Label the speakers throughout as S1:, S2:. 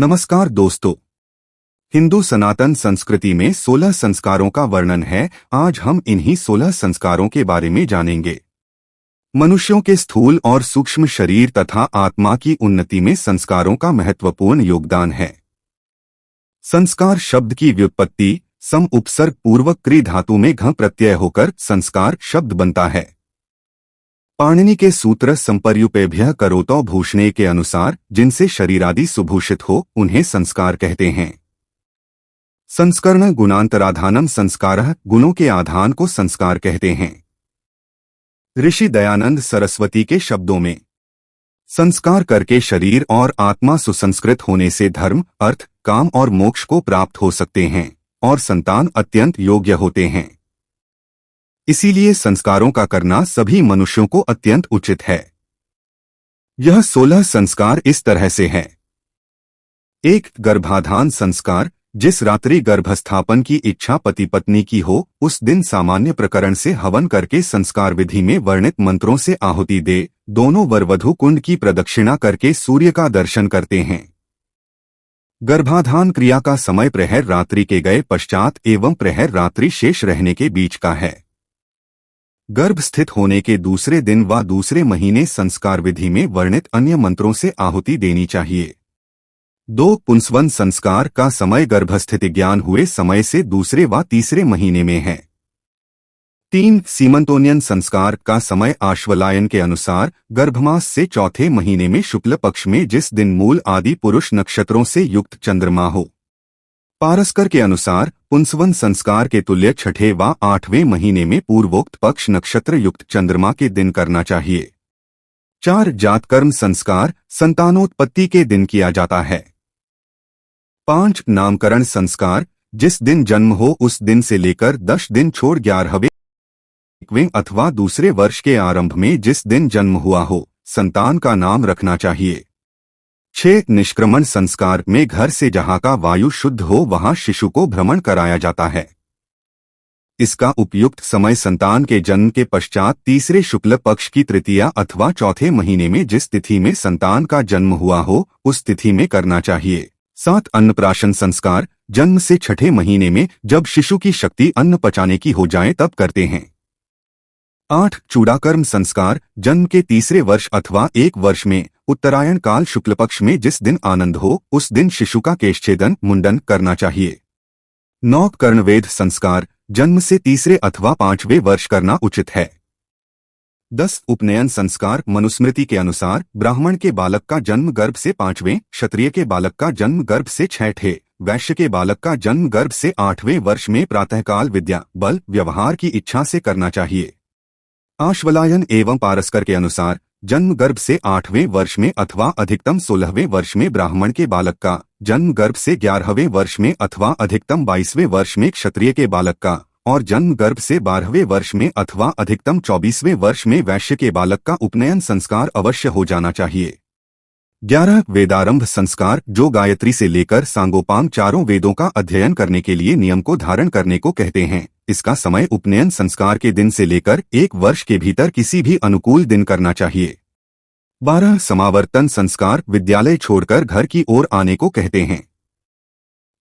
S1: नमस्कार दोस्तों। हिंदू सनातन संस्कृति में 16 संस्कारों का वर्णन है। आज हम इन्हीं 16 संस्कारों के बारे में जानेंगे। मनुष्यों के स्थूल और सूक्ष्म शरीर तथा आत्मा की उन्नति में संस्कारों का महत्वपूर्ण योगदान है। संस्कार शब्द की व्युत्पत्ति सम उपसर्ग पूर्वक क्री धातु में घ प्रत्यय होकर संस्कार शब्द बनता है। पाणिनि के सूत्र संपर्युपेभ्यः करोतो भूषणे के अनुसार जिनसे शरीरादि सुभूषित हो उन्हें संस्कार कहते हैं। संस्करण गुणांतराधानम संस्कारः, गुणों के आधान को संस्कार कहते हैं। ऋषि दयानंद सरस्वती के शब्दों में संस्कार करके शरीर और आत्मा सुसंस्कृत होने से धर्म, अर्थ, काम और मोक्ष को प्राप्त हो सकते हैं और संतान अत्यंत योग्य होते हैं। इसीलिए संस्कारों का करना सभी मनुष्यों को अत्यंत उचित है। यह 16 संस्कार इस तरह से हैं। 1. गर्भाधान संस्कार। जिस रात्रि गर्भस्थापन की इच्छा पति पत्नी की हो उस दिन सामान्य प्रकरण से हवन करके संस्कार विधि में वर्णित मंत्रों से आहुति दे दोनों वर वधू कुंड की प्रदक्षिणा करके सूर्य का दर्शन करते हैं। गर्भाधान क्रिया का समय प्रहर रात्रि के गए पश्चात एवं प्रहर रात्रि शेष रहने के बीच का है। गर्भ स्थित होने के दूसरे दिन व दूसरे महीने संस्कार विधि में वर्णित अन्य मंत्रों से आहुति देनी चाहिए। 2. पुंसवन संस्कार का समय गर्भस्थिति ज्ञान हुए समय से दूसरे व तीसरे महीने में है। 3. सीमंतोन्यन संस्कार का समय आश्वलायन के अनुसार गर्भमास से चौथे महीने में शुक्ल पक्ष में जिस दिन मूल आदि पुरुष नक्षत्रों से युक्त चंद्रमा हो। पारस्कर के अनुसार पुंसवन संस्कार के तुल्य छठे व 8वें महीने में पूर्वोक्त पक्ष नक्षत्र युक्त चंद्रमा के दिन करना चाहिए। 4. जातकर्म संस्कार संतानोत्पत्ति के दिन किया जाता है। 5. नामकरण संस्कार जिस दिन जन्म हो उस दिन से लेकर 10 दिन छोड़ 11वें अथवा दूसरे वर्ष के आरंभ में जिस दिन जन्म हुआ हो संतान का नाम रखना चाहिए। 6. निष्क्रमण संस्कार में घर से जहाँ का वायु शुद्ध हो वहाँ शिशु को भ्रमण कराया जाता है। इसका उपयुक्त समय संतान के जन्म के पश्चात तीसरे शुक्ल पक्ष की तृतीया अथवा चौथे महीने में जिस तिथि में संतान का जन्म हुआ हो उस तिथि में करना चाहिए। 7. अन्नप्राशन संस्कार जन्म से छठे महीने में जब शिशु की शक्ति अन्न पचाने की हो जाए तब करते हैं। 8. चूड़ाकर्म संस्कार जन्म के तीसरे वर्ष अथवा 1 वर्ष में उत्तरायण काल शुक्ल पक्ष में जिस दिन आनंद हो उस दिन शिशु का केशछेदन मुंडन करना चाहिए। 9. कर्णवेध संस्कार जन्म से तीसरे अथवा 5वें वर्ष करना उचित है। 10. उपनयन संस्कार मनुस्मृति के अनुसार ब्राह्मण के बालक का जन्म गर्भ से 5वें, क्षत्रिय के बालक का जन्म गर्भ से 6ठे, वैश्य के बालक का जन्म गर्भ से 8वें वर्ष में प्रातःकाल विद्या, बल, व्यवहार की इच्छा से करना चाहिए। आश्वलायन एवं पारस्कर के अनुसार जन्म गर्भ से 8वें वर्ष में अथवा अधिकतम 16वें वर्ष में ब्राह्मण के बालक का, जन्म गर्भ से 11वें वर्ष में अथवा अधिकतम 22वें वर्ष में क्षत्रिय के बालक का और जन्म गर्भ से 12वें वर्ष में अथवा अधिकतम 24वें वर्ष में वैश्य के बालक का उपनयन संस्कार अवश्य हो जाना चाहिए। 11. वेदारंभ संस्कार जो गायत्री से लेकर सांगोपांग चारों वेदों का अध्ययन करने के लिए नियम को धारण करने को कहते हैं। इसका समय उपनयन संस्कार के दिन से लेकर 1 वर्ष के भीतर किसी भी अनुकूल दिन करना चाहिए। 12. समावर्तन संस्कार विद्यालय छोड़कर घर की ओर आने को कहते हैं।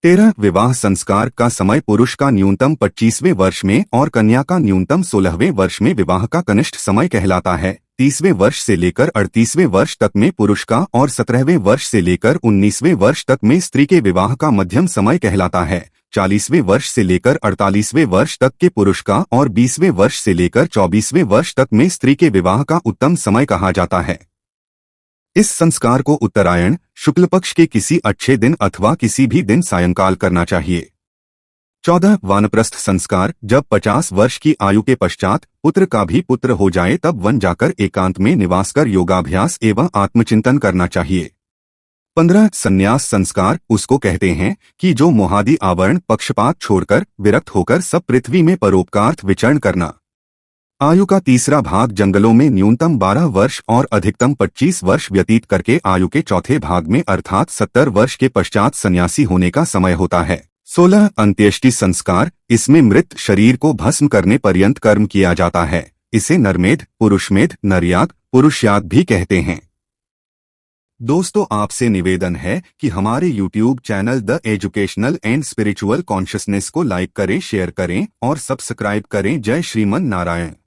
S1: 13. विवाह संस्कार का समय पुरुष का न्यूनतम 25वें वर्ष में और कन्या का न्यूनतम 16वें वर्ष में विवाह का कनिष्ठ समय कहलाता है। 30वें वर्ष से लेकर 38वें वर्ष तक में पुरुष का और 17वें वर्ष से लेकर 19वें वर्ष तक में स्त्री के विवाह का मध्यम समय कहलाता है। 40वें वर्ष से लेकर 48वें वर्ष तक के पुरुष का और 20वें वर्ष से लेकर 24वें वर्ष तक में स्त्री के विवाह का उत्तम समय कहा जाता है। इस संस्कार को उत्तरायण शुक्ल पक्ष के किसी अच्छे दिन अथवा किसी भी दिन सायंकाल करना चाहिए। 14. वानप्रस्थ संस्कार जब 50 वर्ष की आयु के पश्चात पुत्र का भी पुत्र हो जाए तब वन जाकर एकांत में निवास कर योगाभ्यास एवं आत्मचिंतन करना चाहिए। 15. संन्यास संस्कार उसको कहते हैं कि जो मोहादि आवरण पक्षपात छोड़कर विरक्त होकर सब पृथ्वी में परोपकार्थ विचरण करना। आयु का तीसरा भाग जंगलों में न्यूनतम 12 वर्ष और अधिकतम 25 वर्ष व्यतीत करके आयु के चौथे भाग में अर्थात 70 वर्ष के पश्चात सन्यासी होने का समय होता है। 16. अंत्येष्टि संस्कार इसमें मृत शरीर को भस्म करने पर्यंत कर्म किया जाता है। इसे नरमेध, पुरुषमेध, नरयाग, पुरुषयाग भी कहते हैं। दोस्तों, आपसे निवेदन है कि हमारे YouTube channel the educational and spiritual consciousness को लाइक करें, शेयर करें और सब्सक्राइब करें। जय श्रीमन नारायण।